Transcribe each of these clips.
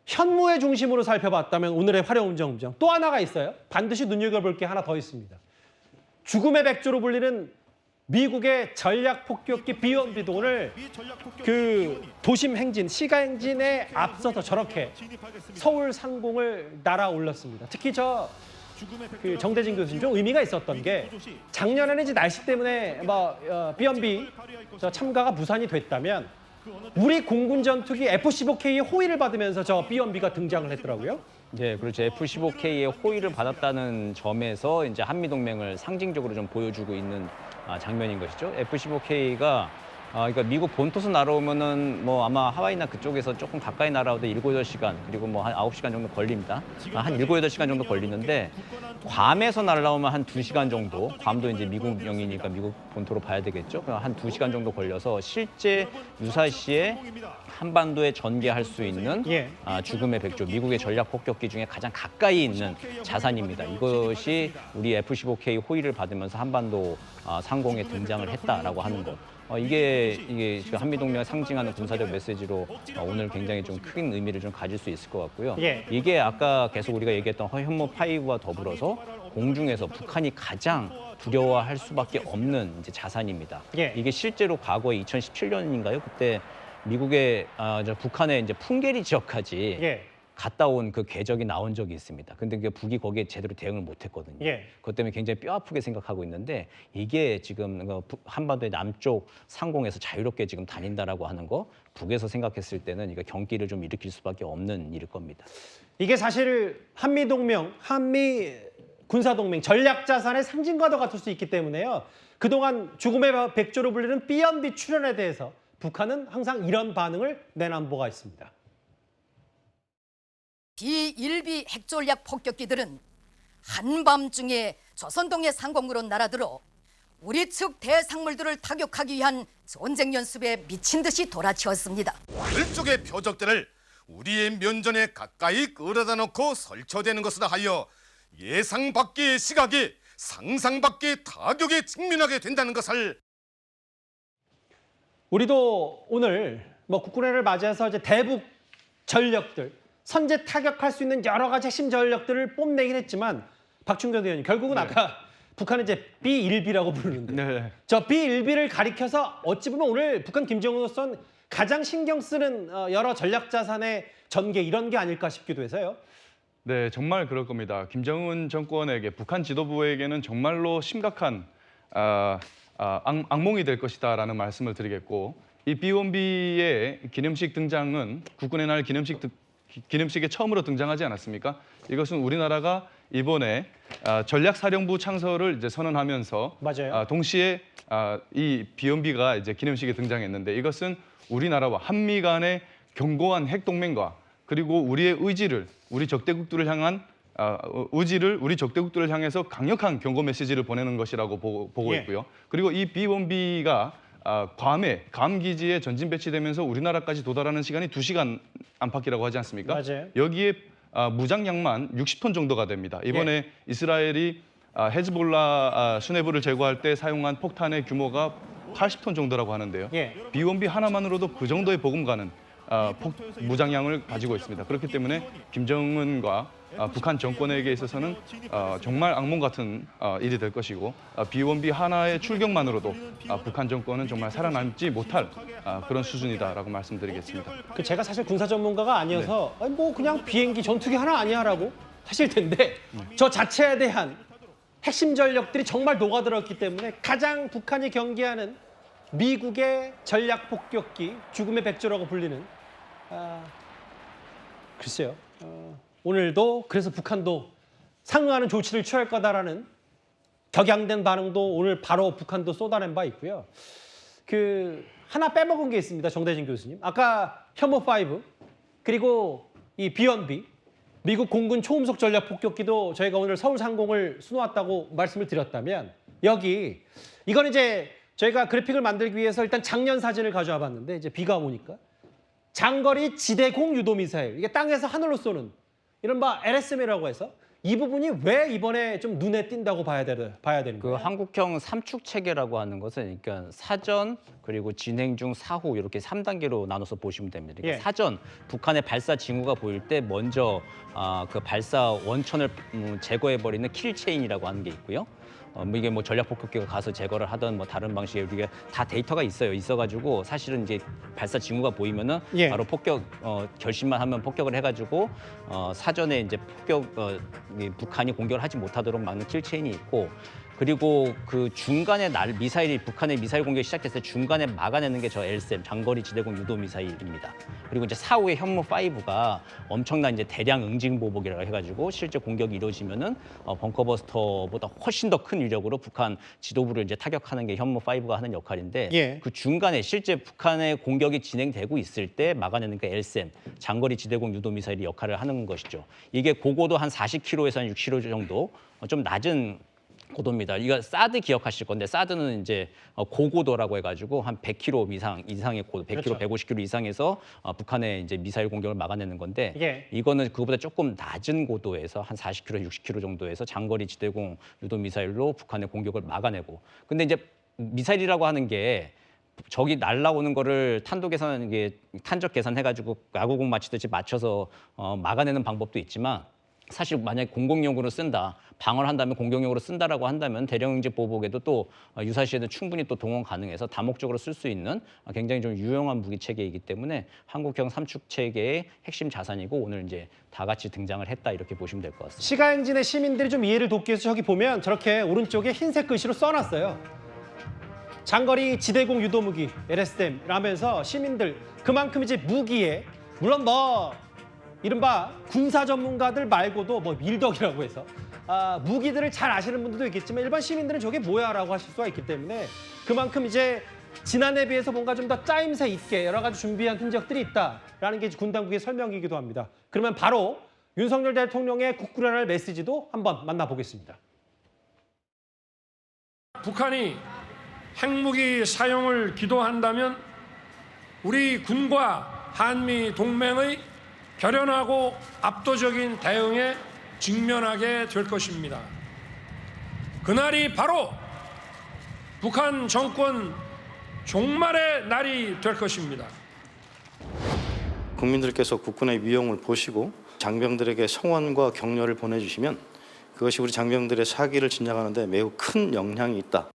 현무의 중심으로 살펴봤다면 오늘의 화려한 정정 또 하나가 있어요. 반드시 눈여겨볼 게 하나 더 있습니다. 죽음의 백조로 불리는 미국의 전략 폭격기 B-1B도 오늘 그 도심 행진, 시가 행진에 앞서서 저렇게 서울 상공을 날아올랐습니다. 특히 그 정대진 교수님 좀 의미가 있었던 게 작년에는 이제 날씨 때문에 B-1B 참가가 무산이 됐다면 우리 공군 전투기 F-15K의 호의를 받으면서 저 B-1B가 등장을 했더라고요. 네, 그렇죠. F-15K의 호의를 받았다는 점에서 이제 한미동맹을 상징적으로 좀 보여주고 있는 장면인 것이죠. F-15K가 그러니까 미국 본토에서 날아오면은 뭐 아마 하와이나 그쪽에서 조금 가까이 날아오도 7, 8시간 그리고 뭐 한 9시간 정도 걸립니다. 한 7, 8시간 정도 걸리는데 괌에서 날아오면 한 2시간 정도, 괌도 이제 미국령이니까 미국 본토로 봐야 되겠죠. 한 2시간 정도 걸려서 실제 유사시에 한반도에 전개할 수 있는 죽음의 백조, 미국의 전략 폭격기 중에 가장 가까이 있는 자산입니다. 이것이 우리 F-15K 호의를 받으면서 한반도 상공에 등장을 했다라고 하는 것. 이게 지금 한미동맹을 상징하는 군사적 메시지로 오늘 굉장히 좀 큰 의미를 좀 가질 수 있을 것 같고요. 이게 아까 계속 우리가 얘기했던 현무5와 더불어서 공중에서 북한이 가장 두려워할 수밖에 없는 이제 자산입니다. 이게 실제로 과거에 2017년인가요? 그때 미국의 북한의 이제 풍계리 지역까지 갔다 온 그 궤적이 나온 적이 있습니다. 근데 그 북이 거기에 제대로 대응을 못했거든요. 그것 때문에 굉장히 뼈아프게 생각하고 있는데 이게 지금 한반도의 남쪽 상공에서 자유롭게 지금 다닌다라고 하는 거 북에서 생각했을 때는 이거 경기를 좀 일으킬 수밖에 없는 일일 겁니다. 이게 사실 한미동맹, 한미 군사동맹 전략자산의 상징과도 같을 수 있기 때문에요. 그동안 죽음의 백조로 불리는 B-1B 출현에 대해서 북한은 항상 이런 반응을 내남보가 있습니다. B-1B 핵전략 폭격기들은 한밤중에 조선동해 상공으로 날아들어 우리 측 대상물들을 타격하기 위한 전쟁 연습에 미친 듯이 돌아치웠습니다. 일쪽의 표적들을 우리의 면전에 가까이 끌어다 놓고 설쳐대는 것으로 하여 예상 밖의 시각이 상상 밖의 타격에 직면하게 된다는 것을 우리도 오늘 국군회를 맞이해서 이제 대북 전력들 선제 타격할 수 있는 여러 가지 핵심 전력들을 뽐내긴 했지만 박충근 의원님 결국은 아까 북한은 이제 B-1B라고 부르는데 저 B-1B를 가리켜서 어찌 보면 오늘 북한 김정은으로서는 가장 신경 쓰는 여러 전략 자산의 전개 이런 게 아닐까 싶기도 해서요. 네, 정말 그럴 겁니다. 김정은 정권에게 북한 지도부에게는 정말로 심각한 악몽이 될 것이다라는 말씀을 드리겠고 이 B-1B의 기념식 등장은 국군의 날 기념식에 처음으로 등장하지 않았습니까? 이것은 우리나라가 이번에 전략사령부 창설을 이제 선언하면서 동시에 이 B-1B가 이제 기념식에 등장했는데 이것은 우리나라와 한미 간의 견고한 핵동맹과 그리고 우리의 의지를 우리 적대국들을 향한 우리 적대국들을 향해서 강력한 경고 메시지를 보내는 것이라고 보고 있고요. 그리고 이 B-1B가 괌 기지에 전진 배치되면서 우리나라까지 도달하는 시간이 2시간 안팎이라고 하지 않습니까? 여기에 무장량만 60톤 정도가 됩니다. 이번에 이스라엘이 헤즈볼라 수뇌부를 제거할 때 사용한 폭탄의 규모가 80톤 정도라고 하는데요. B-1B 하나만으로도 그 정도의 보급가는 무장량을 가지고 있습니다. 그렇기 때문에 김정은과 북한 정권에게 있어서는 정말 악몽 같은 일이 될 것이고 B-1B 하나의 출격만으로도 북한 정권은 정말 살아남지 못할 그런 수준이다라고 말씀드리겠습니다. 제가 사실 군사 전문가가 아니어서 아니 뭐 그냥 비행기 전투기 하나 아니야라고 하실 텐데 저 자체에 대한 핵심 전력들이 정말 녹아들었기 때문에 가장 북한이 경계하는 미국의 전략 폭격기 죽음의 백조라고 불리는 글쎄요. 오늘도 그래서 북한도 상응하는 조치를 취할 거다라는 격양된 반응도 오늘 바로 북한도 쏟아낸 바 있고요. 하나 빼먹은 게 있습니다. 정대진 교수님. 아까 현무5 그리고 이 B-1B 미국 공군 초음속 전략 폭격기도 저희가 오늘 서울 상공을 수놓았다고 말씀을 드렸다면 이건 이제 저희가 그래픽을 만들기 위해서 일단 작년 사진을 가져와 봤는데 이제 비가 오니까 장거리 지대공 유도 미사일 이게 땅에서 하늘로 쏘는 이른바 LSM이라고 해서 이 부분이 왜 이번에 좀 눈에 띈다고 봐야 되는 그 거예요? 한국형 삼축 체계라고 하는 것은 그러니까 사전 그리고 진행 중 사후 이렇게 3단계로 나눠서 보시면 됩니다. 그러니까 예. 사전 북한의 발사 징후가 보일 때 먼저 그 발사 원천을 제거해 버리는 킬 체인이라고 하는 게 있고요. 뭐 이게 뭐 전략 폭격기가 가서 제거를 하던 뭐 다른 방식의 우리가 다 데이터가 있어가지고 사실은 이제 발사 징후가 보이면은 예. 바로 폭격 결심만 하면 폭격을 해가지고 사전에 이제 이 북한이 공격을 하지 못하도록 막는 킬 체인이 있고. 그리고 그 중간에 북한의 미사일 공격이 시작됐을 때 중간에 막아내는 게 저 LSM 장거리 지대공 유도 미사일입니다. 그리고 이제 사후에 현무 5가 엄청난 이제 대량 응징 보복이라고 해가지고 실제 공격이 이루어지면은 벙커버스터보다 훨씬 더 큰 위력으로 북한 지도부를 이제 타격하는 게 현무 5가 하는 역할인데 예. 그 중간에 실제 북한의 공격이 진행되고 있을 때 막아내는 게 LSM 장거리 지대공 유도 미사일이 역할을 하는 것이죠. 이게 고고도 한 40km에서 한 60km 정도 좀 낮은 고도입니다. 이거 사드 기억하실 건데 사드는 이제 고고도라고 해가지고 한 100km 이상의 고도, 100km, 그렇죠. 150km 이상에서 북한의 이제 미사일 공격을 막아내는 건데 예. 이거는 그거보다 조금 낮은 고도에서 한 40km, 60km 정도에서 장거리 지대공 유도 미사일로 북한의 공격을 막아내고. 근데 이제 미사일이라고 하는 게 적이 날라오는 거를 탄도 계산, 이게 탄적 계산해가지고 야구공 맞추듯이 맞춰서 막아내는 방법도 있지만. 사실 만약에 공공용으로 쓴다, 방어를 한다면 공공용으로 쓴다라고 한다면 대령응집 보복에도 또 유사시에도 충분히 또 동원 가능해서 다목적으로 쓸 수 있는 굉장히 좀 유용한 무기 체계이기 때문에 한국형 삼축 체계의 핵심 자산이고 오늘 이제 다 같이 등장을 했다 이렇게 보시면 될 것 같습니다. 시가행진의 시민들이 좀 이해를 돕기 위해서 저기 보면 저렇게 오른쪽에 흰색 글씨로 써놨어요. 장거리 지대공 유도무기 LSM이라면서 시민들 그만큼 이제 무기에 물론 뭐 이른바 군사 전문가들 말고도 뭐 밀덕이라고 해서 무기들을 잘 아시는 분들도 있겠지만 일반 시민들은 저게 뭐야라고 하실 수가 있기 때문에 그만큼 이제 지난해에 비해서 뭔가 좀 더 짜임새 있게 여러 가지 준비한 흔적들이 있다라는 게 군 당국의 설명이기도 합니다. 그러면 바로 윤석열 대통령의 국군의 메시지도 한번 만나보겠습니다. 북한이 핵무기 사용을 기도한다면 우리 군과 한미 동맹의 결연하고 압도적인 대응에 직면하게 될 것입니다. 그날이 바로 북한 정권 종말의 날이 될 것입니다. 국민들께서 국군의 위용을 보시고 장병들에게 성원과 격려를 보내주시면 그것이 우리 장병들의 사기를 진작하는 데 매우 큰 영향이 있다.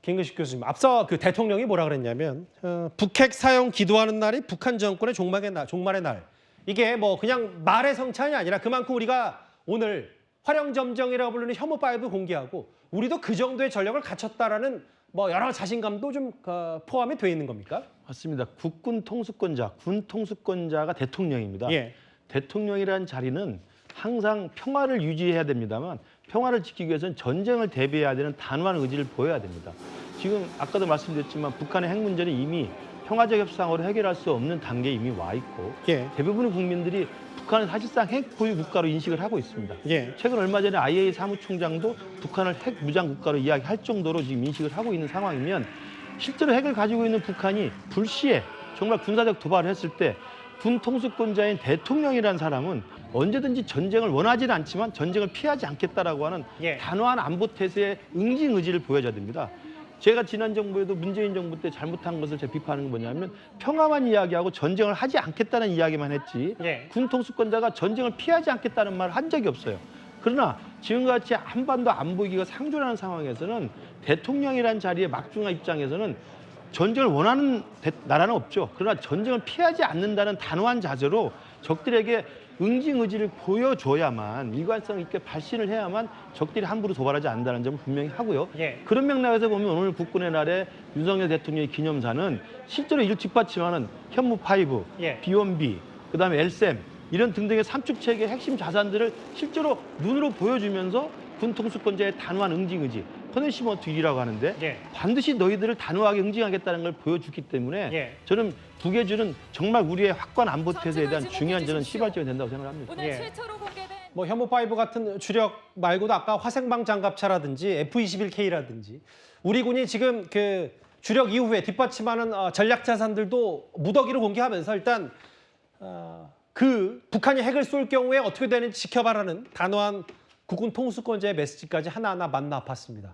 김근식 교수님, 앞서 그 대통령이 뭐라 그랬냐면 북핵 사용 기도하는 날이 북한 정권의 종말의 날. 이게 뭐 그냥 말의 성찬이 아니라 그만큼 우리가 오늘 화령점정이라고 부르는 현무5 공개하고 우리도 그 정도의 전력을 갖췄다라는 뭐 여러 자신감도 좀 포함이 돼 있는 겁니까? 맞습니다. 국군 통수권자, 군 통수권자가 대통령입니다. 예. 대통령이라는 자리는 항상 평화를 유지해야 됩니다만 평화를 지키기 위해서는 전쟁을 대비해야 되는 단호한 의지를 보여야 됩니다. 지금 아까도 말씀드렸지만 북한의 핵 문제는 이미 평화적 협상으로 해결할 수 없는 단계에 이미 와 있고 예. 대부분의 국민들이 북한은 사실상 핵 보유 국가로 인식을 하고 있습니다. 예. 최근 얼마 전에 IAEA 사무총장도 북한을 핵 무장 국가로 이야기할 정도로 지금 인식을 하고 있는 상황이면 실제로 핵을 가지고 있는 북한이 불시에 정말 군사적 도발을 했을 때 군 통수권자인 대통령이라는 사람은 언제든지 전쟁을 원하지는 않지만 전쟁을 피하지 않겠다라고 하는 예. 단호한 안보 태세의 응징 의지를 보여줘야 됩니다. 제가 지난 정부에도 문재인 정부 때 잘못한 것을 제가 비판하는 건 뭐냐면 평화만 이야기하고 전쟁을 하지 않겠다는 이야기만 했지 예. 군 통수권자가 전쟁을 피하지 않겠다는 말을 한 적이 없어요. 그러나 지금같이 한반도 안보 위기가 상존하는 상황에서는 대통령이라는 자리의 막중한 입장에서는 전쟁을 원하는 나라는 없죠. 그러나 전쟁을 피하지 않는다는 단호한 자세로 적들에게 응징 의지를 보여줘야만 일관성 있게 발신을 해야만 적들이 함부로 도발하지 않는다는 점을 분명히 하고요. 예. 그런 맥락에서 보면 오늘 국군의 날에 윤석열 대통령의 기념사는 실제로 이를 뒷받침하는 현무5, 예. B1B, 그다음에 LSM 이런 등등의 삼축 체계의 핵심 자산들을 실제로 눈으로 보여주면서 군 통수권자의 단호한 응징 의지, 퍼니시먼트 1이라고 하는데 예. 반드시 너희들을 단호하게 응징하겠다는 걸 보여주기 때문에 예. 저는 북해주는 정말 우리의 확고한 안보 태세에 대한 중요한 저는 시발점이 된다고 생각합니다. 오늘 예. 최초로 공개된 뭐 현무5 같은 주력 말고도 아까 화생방 장갑차라든지 F-21K라든지 우리 군이 지금 그 주력 이후에 뒷받침하는 전략 자산들도 무더기로 공개하면서 일단 그 북한이 핵을 쏠 경우에 어떻게 되는지 지켜봐라는 단호한 국군 통수권자의 메시지까지 하나하나 만나 아팠습니다.